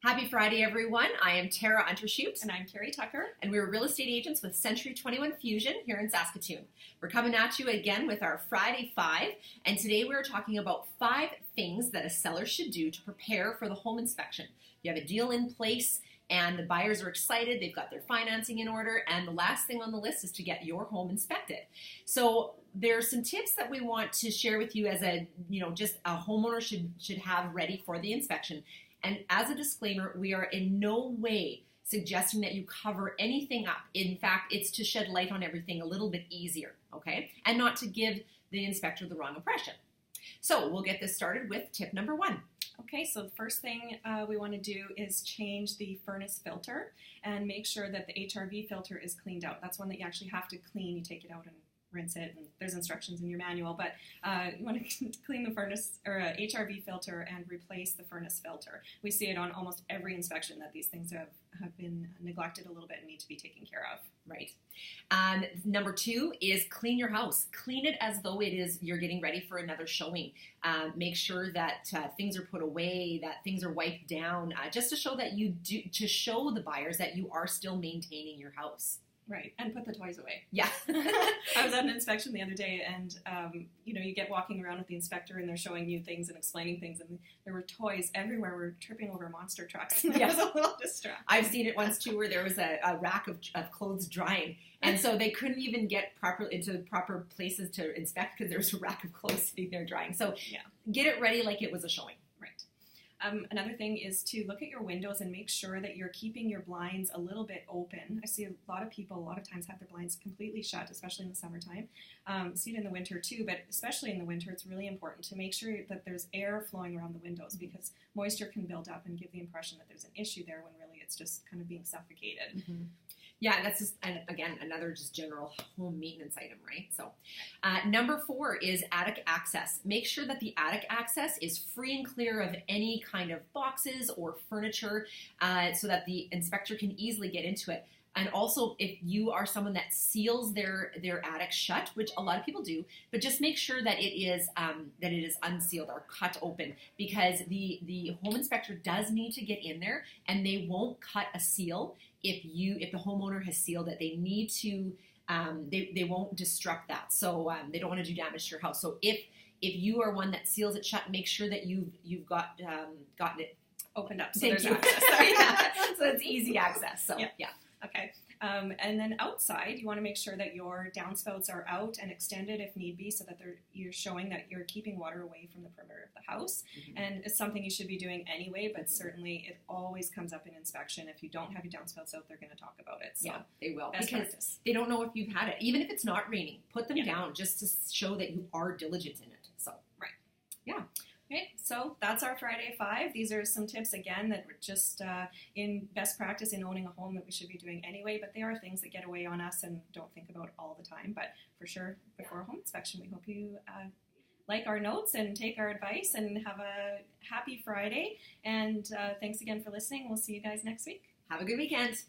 Happy Friday, everyone. I am Tara Untershoot. And I'm Carrie Tucker. And we're real estate agents with Century 21 Fusion here in Saskatoon. We're coming at you again with our Friday 5. And today we're talking about 5 things that a seller should do to prepare for the home inspection. You have a deal in place and the buyers are excited. They've got their financing in order. And the last thing on the list is to get your home inspected. So there are some tips that we want to share with you as just a homeowner should have ready for the inspection. And as a disclaimer, we are in no way suggesting that you cover anything up. In fact, it's to shed light on everything a little bit easier, okay? And not to give the inspector the wrong impression. So we'll get this started with tip number 1. Okay, so the first thing we want to do is change the furnace filter and make sure that the HRV filter is cleaned out. That's one that you actually have to clean. You take it out and rinse it, and there's instructions in your manual, but you want to clean the furnace or HRV filter and replace the furnace filter. We see it on almost every inspection that these things have been neglected a little bit and need to be taken care of. Right. Number 2 is clean your house. Clean it as though it is you're getting ready for another showing. Make sure that things are put away, that things are wiped down, just to show that to show the buyers that you are still maintaining your house. Right, and put the toys away. Yeah. I was at an inspection the other day, and you get walking around with the inspector, and they're showing you things and explaining things, and there were toys everywhere. We were tripping over monster trucks, and it was a little distracting. I've seen it once too, where there was a rack of clothes drying, and so they couldn't even get into the proper places to inspect because there was a rack of clothes sitting there drying. So Get it ready like it was a showing. Right. Another thing is to look at your windows and make sure that you're keeping your blinds a little bit open. I see a lot of people a lot of times have their blinds completely shut, especially in the summertime. See it in the winter too, but especially in the winter, it's really important to make sure that there's air flowing around the windows because moisture can build up and give the impression that there's an issue there when really it's just kind of being suffocated. Mm-hmm. Yeah, that's just, again, another just general home maintenance item, right? So number 4 is attic access. Make sure that the attic access is free and clear of any kind of boxes or furniture so that the inspector can easily get into it. And also, if you are someone that seals their attic shut, which a lot of people do, but just make sure that it is unsealed or cut open, because the home inspector does need to get in there, and they won't cut a seal if the homeowner has sealed it. They need to they won't destruct that, so they don't want to do damage to your house. So if you are one that seals it shut, make sure that you've gotten it opened up, so Thank there's you. access. So it's easy access. So yeah. Okay. And then outside, you want to make sure that your downspouts are out and extended if need be, so that you're showing that you're keeping water away from the perimeter of the house. Mm-hmm. And it's something you should be doing anyway, but certainly it always comes up in inspection. If you don't have your downspouts out, they're going to talk about it. So yeah, they will. Best because practice. They don't know if you've had it. Even if it's not raining, put them down just to show that you are diligent in it. So right. Yeah. Okay, so that's our Friday 5. These are some tips, again, that were just in best practice in owning a home that we should be doing anyway, but they are things that get away on us and don't think about all the time. But for sure, before a home inspection, we hope you like our notes and take our advice and have a happy Friday. And thanks again for listening. We'll see you guys next week. Have a good weekend.